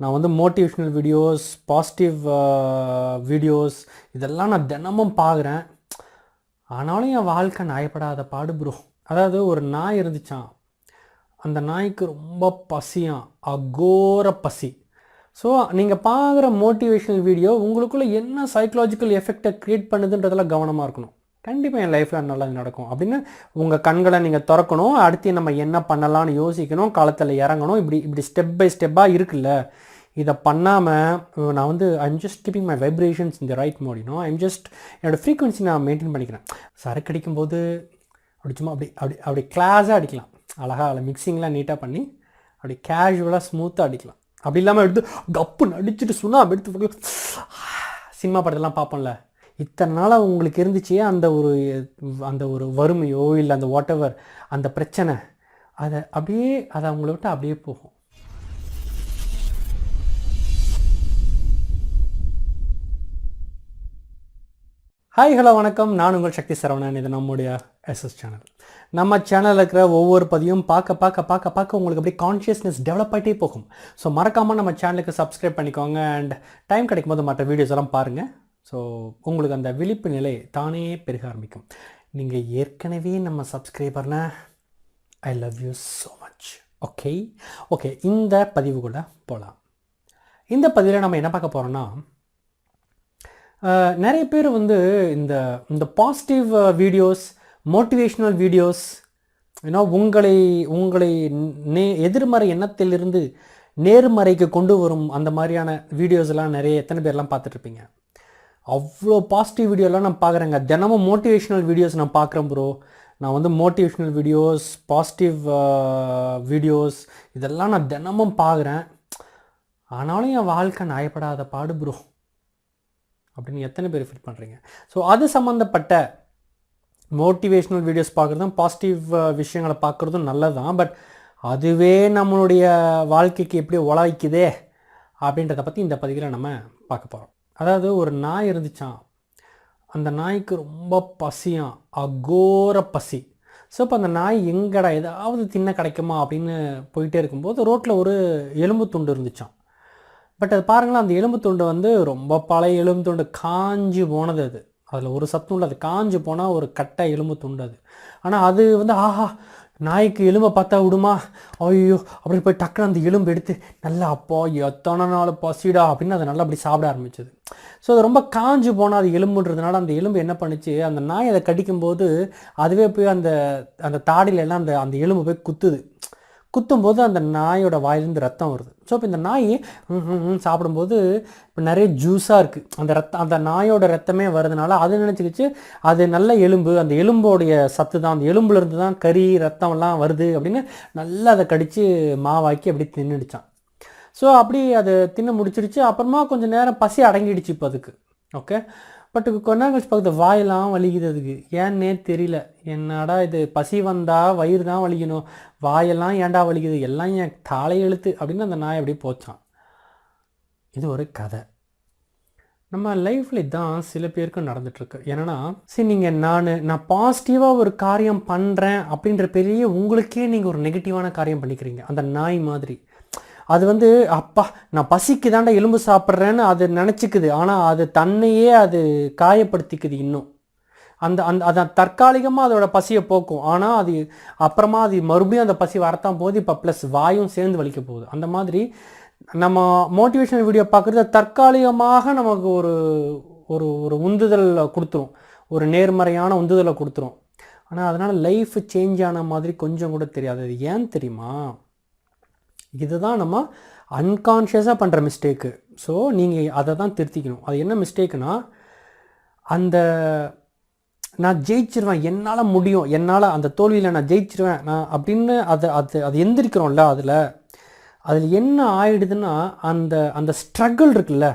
நான் வந்து motivational videos, positive videos இதெல்லாம் நான் தினமும் பார்க்குறேன். ஆனாலும் என் வாழ்க்கை நாயப்படாத பாடு ப்ரோ. அதாவது ஒரு நாய் இருந்துச்சான், அந்த நாய்க்கு ரொம்ப பசியாம், அகோர பசி. ஸோ நீங்கள் பார்க்குற மோட்டிவேஷ்னல் வீடியோ உங்களுக்குள்ளே என்ன சைக்கலாஜிக்கல் எஃபெக்டை க்ரியேட் பண்ணுதுன்றதெல்லாம் கவனமாக இருக்கணும். கண்டிப்பாக என் லைஃப்பில் நல்லது நடக்கும் அப்படின்னு உங்கள் கண்களை நீங்கள் திறக்கணும். அடுத்து நம்ம என்ன பண்ணலான்னு யோசிக்கணும், காலத்தில் இறங்கணும். இப்படி ஸ்டெப் பை ஸ்டெப்பாக இருக்குல்ல. இதை பண்ணாமல் நான் வந்து I'm just keeping my vibrations இந்த ரைட் மோட். ஐம் ஜஸ்ட் என்னோடய ஃப்ரீக்வன்சி நான் மெயின்டைன் பண்ணிக்கிறேன். சரக்கு அடிக்கும்போது அப்படி சும்மா அப்படி கிளாஸாக அடிக்கலாம். அழகாக அதில் மிக்சிங்லாம் நீட்டாக பண்ணி அப்படி கேஷுவலாக ஸ்மூத்தாக அடிக்கலாம். அப்படி இல்லாமல் எடுத்து கப்புன்னு அடிச்சுட்டு சுண்ணாம்பு எடுத்து சினிமா படத்தெல்லாம் பார்ப்போம்ல. இத்தனை நாளாக உங்களுக்கு இருந்துச்சு அந்த ஒரு வறுமையோ இல்லை அந்த வாட் எவர் அந்த பிரச்சனை, அதை அவங்கள விட்டு அப்படியே போகும். ஹாய் ஹலோ வணக்கம், நான் உங்கள் சக்தி சரவணன். இது நம்முடைய எஸ்எஸ் சேனல். நம்ம சேனலில் இருக்கிற ஒவ்வொரு பதிவும் பார்க்க உங்களுக்கு அப்படியே கான்ஷியஸ்னஸ் டெவலப் ஆகிட்டே போகும். ஸோ மறக்காமல் நம்ம சேனலுக்கு சப்ஸ்கிரைப் பண்ணிக்கோங்க. அண்ட் டைம் கிடைக்கும் போது மற்ற வீடியோஸ் எல்லாம் பாருங்கள். ஸோ உங்களுக்கு அந்த விழிப்பு நிலை தானே பெருக ஆரம்பிக்கும். நீங்கள் ஏற்கனவே நம்ம சப்ஸ்கிரைபர்னா I love you so much. Okay இந்த பதிவு கூட போகலாம். இந்த பதிவில் நம்ம என்ன பார்க்க போகிறோன்னா, நிறைய பேர் வந்து இந்த பாசிட்டிவ் வீடியோஸ், மோட்டிவேஷ்னல் வீடியோஸ், உங்களை எதிர்மறை எண்ணத்திலிருந்து நேர்மறைக்கு கொண்டு வரும் அந்த மாதிரியான வீடியோஸ்லாம் எத்தனை பேர்லாம் பார்த்துட்ருப்பீங்க. அவ்வளோ பாசிட்டிவ் வீடியோலாம் நான் பார்க்குறேங்க. தினமும் மோட்டிவேஷ்னல் வீடியோஸ் நான் பார்க்குறேன் ப்ரோ. நான் வந்து மோட்டிவேஷ்னல் வீடியோஸ், பாசிட்டிவ் வீடியோஸ் இதெல்லாம் நான் தினமும் பார்க்குறேன். ஆனாலும் என் வாழ்க்கை நாயப்படாத பாடு ப்ரோ அப்படின்னு எத்தனை பேர் ஃபீல் பண்ணுறீங்க? ஸோ அது சம்மந்தப்பட்ட மோட்டிவேஷ்னல் வீடியோஸ் பார்க்குறதும் பாசிட்டிவ் விஷயங்களை பார்க்குறதும் நல்லது தான். பட் அதுவே நம்மளுடைய வாழ்க்கைக்கு எப்படி உழைக்குதே அப்படின்றத பற்றி இந்த பதிவில் நம்ம பார்க்க போகிறோம். அதாவது ஒரு நாய் இருந்துச்சான், அந்த நாய்க்கு ரொம்ப பசியாம், அகோர பசி. ஸோ இப்போ அந்த நாய் எங்கடா ஏதாவது தின்ன கிடைக்குமா அப்படின்னு போயிட்டே இருக்கும்போது ரோட்டில் ஒரு எலும்பு துண்டு இருந்துச்சான். பட் அது பாருங்களேன், அந்த எலும்பு துண்டு வந்து ரொம்ப பழைய எலும்பு துண்டு, காஞ்சி போனது. அதில் ஒரு சத்தும் இல்லை, அது காஞ்சி போனால் ஒரு கட்டை எலும்பு துண்டு அது. ஆனால் அது வந்து நாய்க்கு எலும்பை பார்த்தா விடுமா, ஐயோ அப்படி போய் டக்குன்னு அந்த எலும்பு எடுத்து நல்லா அப்போ எத்தனை நாள் பசிடா அப்படின்னு அதை நல்லா அப்படி சாப்பிட ஆரம்பிச்சது. ஸோ அது ரொம்ப காஞ்சி போனால் அது எலும்புன்றதுனால அந்த எலும்பு என்ன பண்ணிச்சு, அந்த நாய் அதை கடிக்கும்போது அதுவே போய் அந்த தாடியிலெல்லாம் அந்த எலும்பு போய் குத்தும்போது அந்த நாயோட வாயிலிருந்து ரத்தம் வருது. ஸோ இப்போ இந்த நாய் சாப்பிடும்போது இப்போ நிறைய ஜூஸாக இருக்குது, அந்த நாயோட ரத்தமே வருதுனால அது நினச்சிக்கிச்சு அது நல்ல எலும்பு, அந்த எலும்போடைய சத்து தான், அந்த எலும்புலேருந்து தான் கறி ரத்தம்லாம் வருது அப்படின்னு நல்லா அதை கடித்து மாவாக்கி அப்படி தின்னுடுச்சான். ஸோ அப்படி அது தின்னு முடிச்சிருச்சு. அப்புறமா கொஞ்சம் நேரம் பசி அடங்கிடுச்சு இப்போ அதுக்கு. ஓகே, பட் கொஞ்ச நேரம் கழிச்சு பார்க்குறது வாயெல்லாம் வலிக்குது அதுக்கு. ஏன்னே தெரியல. என்னடா இது, பசி வந்தால் வயிறு தான் வலிக்கணும், வாயெல்லாம் ஏன்டா வலிக்குது, எல்லாம் என் தலையெழுத்து அப்படின்னு அந்த நாய் அப்படியே போச்சான். இது ஒரு கதை. நம்ம லைஃப்பில் இதுதான் சில பேருக்கு நடந்துகிட்ருக்கு. ஏன்னா சரி, நீங்கள் நான் பாசிட்டிவாக ஒரு காரியம் பண்ணுறேன் அப்படின்ற பெரிய உங்களுக்கே நீங்கள் ஒரு நெகட்டிவான காரியம் பண்ணிக்கிறீங்க. அந்த நாய் மாதிரி அது வந்து அப்பா நான் பசிக்கு தாண்டா எலும்பு சாப்பிட்றேன்னு அது நினச்சிக்குது. ஆனால் அது தன்னையே அது காயப்படுத்திக்குது. இன்னும் அதை தற்காலிகமாக அதோட பசியை போக்கும். ஆனால் அது அப்புறமா அது மறுபடியும் அந்த பசி வரத்தான் போகுது. இப்போ ப்ளஸ் வாயும் சேர்ந்து வலிக்க போகுது. அந்த மாதிரி நம்ம மோட்டிவேஷனல் வீடியோ பார்க்குறது தற்காலிகமாக நமக்கு ஒரு உந்துதல் கொடுத்துரும், ஒரு நேர்மறையான உந்துதலை கொடுத்துரும். ஆனால் அதனால் லைஃப் சேஞ்ச் ஆன மாதிரி கொஞ்சம் கூட தெரியாது. அது ஏன் தெரியுமா? இதுதான் நம்ம அன்கான்ஷியஸாக பண்ணுற மிஸ்டேக்கு. ஸோ நீங்கள் அதை தான் திருத்திக்கணும். அது என்ன மிஸ்டேக்குன்னா, நான் ஜெயிச்சிருவேன், என்னால் முடியும், என்னால் அந்த தோல்வியில் நான் ஜெயிச்சிருவேன் நான் அப்படின்னு அது எந்திரிக்கிறோம்ல, அதில் என்ன ஆயிடுதுன்னா அந்த ஸ்ட்ரகிள் இருக்குல்ல,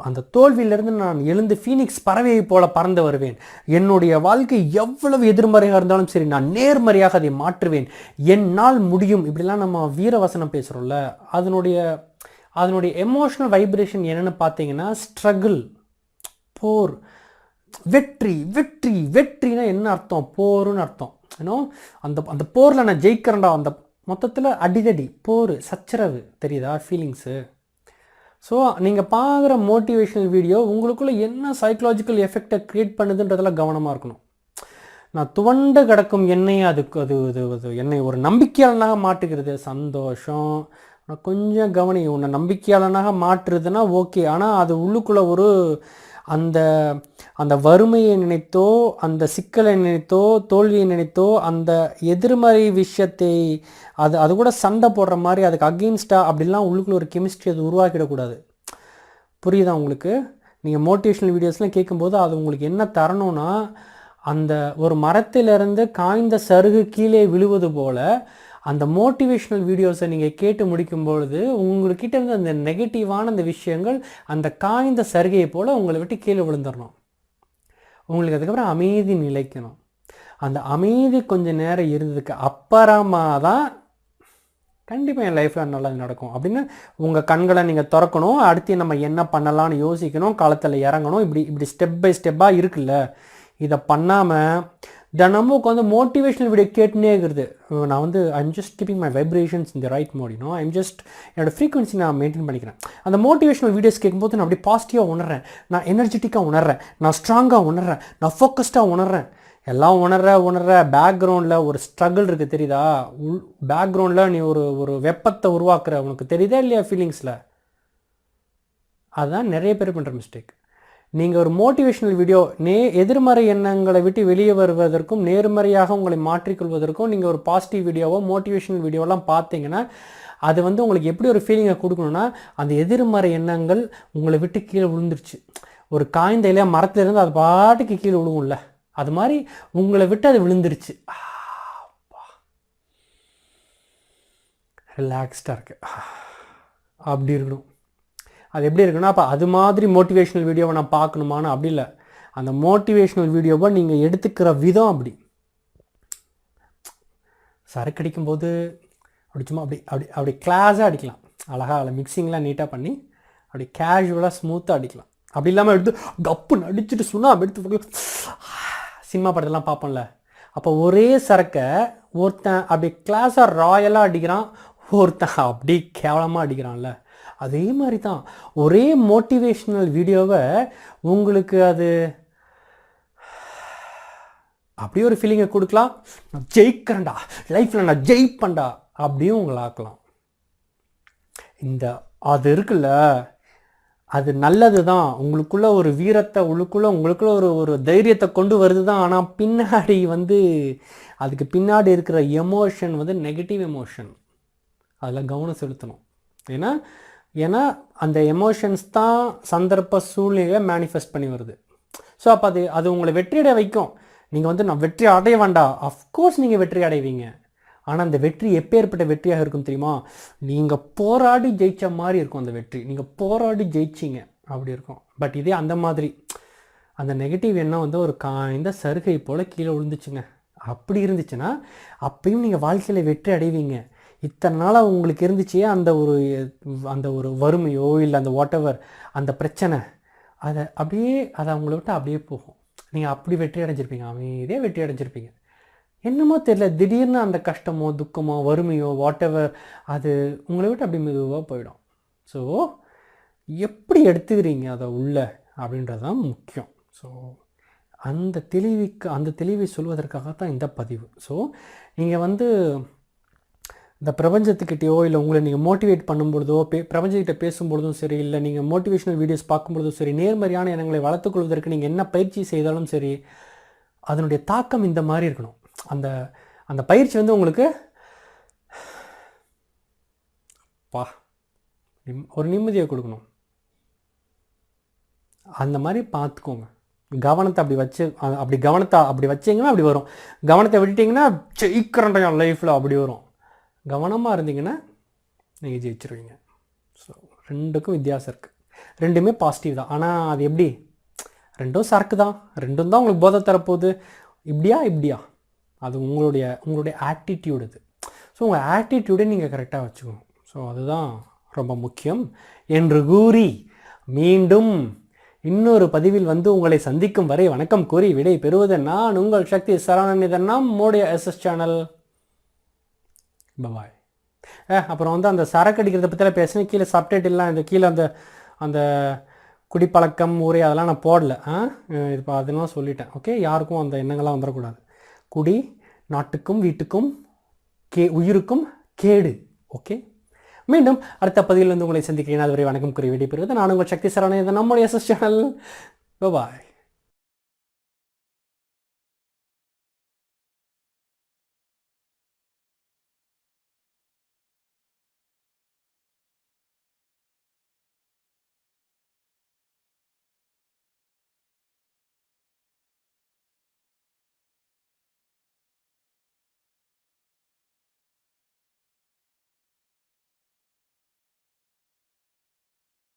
அந்த தோல்வியிலிருந்து நான் எழுந்து ஃபீனிக்ஸ் பறவையை போல பறந்து வருவேன். என்னுடைய வாழ்க்கை எவ்வளவு எதிர்மறையாக இருந்தாலும் சரி, நான் நேர்மறையாக அதை மாற்றுவேன், என்னால் முடியும். இப்படிலாம் நம்ம வீரவசனம் பேசுகிறோம்ல, அதனுடைய எமோஷனல் வைப்ரேஷன் என்னென்னு பார்த்தீங்கன்னா ஸ்ட்ரகிள், போர், வெற்றி. வெற்றினா என்ன அர்த்தம்? போருன்னு அர்த்தம். அந்த போரில் நான் ஜெயிக்கிறேன்டா, அந்த மொத்தத்தில் அடிதடி, போர், சச்சரவு, தெரியுதா ஃபீலிங்ஸு? ஸோ நீங்கள் பார்க்குற மோட்டிவேஷ்னல் வீடியோ உங்களுக்குள்ளே என்ன சைக்கலாஜிக்கல் எஃபெக்டை க்ரியேட் பண்ணுதுன்றதெல்லாம் கவனமாக இருக்கணும். நான் துவண்டு கிடக்கும் என்னை அதுக்கு அது என்னை ஒரு நம்பிக்கையாளனாக மாட்டுகிறது, சந்தோஷம். நான் கொஞ்சம் கவனி, உன்னை நம்பிக்கையாளனாக மாற்றுறதுன்னா ஓகே. ஆனால் அது உள்ளுக்குள்ளே ஒரு அந்த அந்த வறுமையை நினைத்தோ, அந்த சிக்கலை நினைத்தோ, தோல்வியை நினைத்தோ, அந்த எதிர்மறை விஷயத்தை அது கூட சண்டை போடுற மாதிரி அதுக்கு அகெயின்ஸ்டாக அப்படிலாம் உள்ளுக்குள்ள ஒரு கெமிஸ்ட்ரி அது உருவாக்கிடக்கூடாது. புரியுதா உங்களுக்கு? நீங்கள் மோட்டிவேஷ்னல் வீடியோஸ்லாம் கேட்கும்போது அது உங்களுக்கு என்ன தரணும்னா, அந்த ஒரு மரத்திலிருந்து காய்ந்த சருகு கீழே விழுவது போல் அந்த மோட்டிவேஷ்னல் வீடியோஸை நீங்கள் கேட்டு முடிக்கும் பொழுது உங்கள்கிட்ட இருந்து அந்த நெகட்டிவான அந்த விஷயங்கள் அந்த காய்ந்த சருகையை போல் உங்களை விட்டு கீழே விழுந்துடணும். உங்களுக்கு அதுக்கப்புறம் அமைதி நிலைக்கணும். அந்த அமைதி கொஞ்சம் நேரம் இருந்ததுக்கு அப்புறமா தான் கண்டிப்பாக என் லைஃப்பில் நல்லது நடக்கும் அப்படின்னு உங்கள் கண்களை நீங்கள் திறக்கணும். அடுத்து நம்ம என்ன பண்ணலான்னு யோசிக்கணும், களத்தில் இறங்கணும். இப்படி ஸ்டெப் பை ஸ்டெப்பாக இருக்குல்ல, இதை பண்ணாமல் தினமும் உட்காந்து மோட்டிவேஷனல் வீடியோ கேட்டுனே இருக்கிறது. நான் வந்து I'm just keeping my vibrations இந்த ரைட் மோட், ஐம் ஜஸ்ட் என்னோடய ஃப்ரீக்வன்சி நான் மெயின்டைன் பண்ணிக்கிறேன். அந்த மோட்டிவேஷனல் வீடியோஸ் கேட்கும்போது நான் அப்படியே பாசிட்டிவாக உணர்றேன், நான் எனர்ஜெட்டிக்காக உணர்றேன், நான் ஸ்ட்ராங்காக உணர்றேன், நான் ஃபோக்கஸ்டாக உணர்றேன். எல்லாம் உணர்ற பேக்ரவுண்டில் ஒரு ஸ்ட்ரகிள் இருக்குது, தெரியுதா? பேக்ரவுண்டில் நீ ஒரு வெப்பத்தை உருவாக்குற, உனக்கு தெரியுதா இல்லையா ஃபீலிங்ஸில்? அதுதான் நிறைய பேர் பண்ணுற மிஸ்டேக். நீங்கள் ஒரு மோட்டிவேஷ்னல் வீடியோ எதிர்மறை எண்ணங்களை விட்டு வெளியே வருவதற்கும் நேர்மறையாக உங்களை மாற்றிக்கொள்வதற்கும் நீங்கள் ஒரு பாசிட்டிவ் வீடியோவோ மோட்டிவேஷ்னல் வீடியோலாம் பார்த்தீங்கன்னா அது வந்து உங்களுக்கு எப்படி ஒரு ஃபீலிங்கை கொடுக்கணும்னா, அந்த எதிர்மறை எண்ணங்கள் உங்களை விட்டு கீழே விழுந்துருச்சு. ஒரு காய்ந்த இலையா மரத்துலேருந்து அது பாட்டுக்கு கீழே விழுவும்ல, அது மாதிரி உங்களை விட்டு அது விழுந்துருச்சு. ரிலாக்ஸ்டாக இருக்கு, அப்படி இருக்கணும். அது எப்படி இருக்குன்னா, அப்போ அது மாதிரி மோட்டிவேஷ்னல் வீடியோவை நான் பார்க்கணுமான்னு அப்படி இல்லை. அந்த மோட்டிவேஷ்னல் வீடியோவை நீங்கள் எடுத்துக்கிற விதம் அப்படி. சரக்கு அடிக்கும்போது அப்படி சும்மா அப்படி கிளாஸாக அடிக்கலாம், அழகாக அதில் மிக்சிங்லாம் நீட்டாக பண்ணி அப்படி கேஷுவலாக ஸ்மூத்தாக அடிக்கலாம். அப்படி இல்லாமல் எடுத்து கப்புன்னு அடிச்சுட்டு சுண்ணாம்பு எடுத்து சினிமா படத்தெல்லாம் பார்ப்போம்ல, அப்போ ஒரே சரக்கை ஒருத்தன் அப்படி கிளாஸாக ராயலாக அடிக்கிறான், ஒருத்தன் அப்படி கேவலமாக அடிக்கிறான்ல. அதே மாதிரி தான் ஒரே மோட்டிவேஷ்னல் வீடியோவை உங்களுக்கு அது அப்படியே ஒரு ஃபீலிங்கை கொடுக்கலாம். நான் ஜெயிக்கிறேன்டா, லைஃப்பில் நான் ஜெயிப்பேன்டா அப்படியும் உங்களை ஆக்கலாம். அது இருக்குல்ல, அது நல்லது தான். உங்களுக்குள்ள ஒரு வீரத்தை உங்களுக்குள்ள ஒரு தைரியத்தை கொண்டு வருது தான். ஆனால் பின்னாடி அதுக்கு பின்னாடி இருக்கிற எமோஷன் நெகட்டிவ் எமோஷன். அதில் கவனம் செலுத்தணும். ஏன்னா அந்த எமோஷன்ஸ் தான் சந்தர்ப்ப சூழ்நிலையை மேனிஃபெஸ்ட் பண்ணி வருது. ஸோ அப்போ அது உங்களை வெற்றியடைய வைக்கும். நீங்கள் நான் வெற்றி அடைய வேண்டாம், அஃப்கோர்ஸ் நீங்கள் வெற்றி அடைவீங்க. ஆனால் அந்த வெற்றி எப்பேற்பட்ட வெற்றியாக இருக்கும் தெரியுமா? நீங்கள் போராடி ஜெயித்த மாதிரி இருக்கும் அந்த வெற்றி. நீங்கள் போராடி ஜெயிச்சிங்க அப்படி இருக்கும். பட் இதே அந்த மாதிரி அந்த நெகட்டிவ் எண்ணம் ஒரு காய்ந்த சருகை போல் கீழே விழுந்துச்சுங்க. அப்படி இருந்துச்சுன்னா அப்பயும் நீங்கள் வாழ்க்கையில் வெற்றி அடைவீங்க. இத்தனை நாளாக உங்களுக்கு இருந்துச்சு அந்த ஒரு வறுமையோ இல்லை அந்த வாட் எவர் அந்த பிரச்சனை, அதை அவங்கள விட்டு அப்படியே போகும். நீங்கள் அப்படி வெற்றி அடைஞ்சிருப்பீங்க, அமைதியாக வெற்றி அடைஞ்சிருப்பீங்க. என்னமோ தெரியல, திடீர்னு அந்த கஷ்டமோ துக்கமோ வறுமையோ வாட் எவர் அது உங்களை விட்டு அப்படி மெதுவாக போயிடும். ஸோ எப்படி எடுத்துக்கிறீங்க அதை உள்ள அப்படின்றது தான் முக்கியம். ஸோ அந்த தெளிவை சொல்வதற்காகத்தான் இந்த பதிவு. ஸோ நீங்கள் இந்த பிரபஞ்சத்துக்கிட்டேயோ இல்லை உங்களை நீங்கள் மோட்டிவேட் பண்ணும்பொழுதோ பிரபஞ்சக்கிட்ட பேசும்பொழுதும் சரி, இல்லை நீங்கள் மோட்டிவேஷ்னல் வீடியோஸ் பார்க்கும்பொழுதும் சரி, நேர்மறையான எண்ணங்களை வளர்த்துக்கொள்வதற்கு நீங்கள் என்ன பயிற்சி செய்தாலும் சரி, அதனுடைய தாக்கம் இந்த மாதிரி இருக்கணும். அந்த பயிற்சி உங்களுக்கு ஒரு நிம்மதியை கொடுக்கணும். அந்த மாதிரி பார்த்துக்கோங்க. கவனத்தை அப்படி வச்சிங்கன்னா அப்படி வரும். கவனத்தை விட்டுட்டிங்கன்னா ஜெயிக்கிறேன்டா என் லைஃப்பில் அப்படி வரும். கவனமாக இருந்தீங்கன்னா நீங்கள் ஜெயிச்சிருவீங்க. ஸோ ரெண்டுக்கும் வித்தியாசம் இருக்குது. ரெண்டுமே பாசிட்டிவ் தான். ஆனால் அது எப்படி? ரெண்டும் சரக்கு தான், ரெண்டும் தான் உங்களுக்கு போதை தரப்போகுது. இப்படியா அது உங்களுடைய ஆட்டிடியூட். அது ஸோ உங்கள் ஆட்டிடியூடை நீங்கள் கரெக்டாக வச்சுக்கணும். ஸோ அதுதான் ரொம்ப முக்கியம் என்று கூறி மீண்டும் இன்னொரு பதிவில் உங்களை சந்திக்கும் வரை வணக்கம் கூறி விடை பெறுவது நான் உங்கள் சக்தி சரவணன். இதெல்லாம் நம்முடைய SS சேனல். Bye-bye. அப்புறம் வந்து அந்த சரக்கு அடிக்கிறத பற்றிலாம் பேசினேன், கீழே சப்டைட்டில்லாம் இந்த கீழே அந்த அந்த குடிப்பழக்கம் ஊரே அதெல்லாம் நான் போடல. இப்போ அதெல்லாம் சொல்லிட்டேன். ஓகே, யாருக்கும் அந்த எண்ணங்கள்லாம் வந்துடக்கூடாது. குடி நாட்டுக்கும் வீட்டுக்கும் உயிருக்கும் கேடு. ஓகே, மீண்டும் அடுத்த பதிவில் வந்து உங்களை சந்திக்கிறேன். அதுவரை வணக்கம் கூறி விடைபெறுவது நான் உங்கள் சக்தி சரவணன். இது நம்முடைய சேனல். பாய்.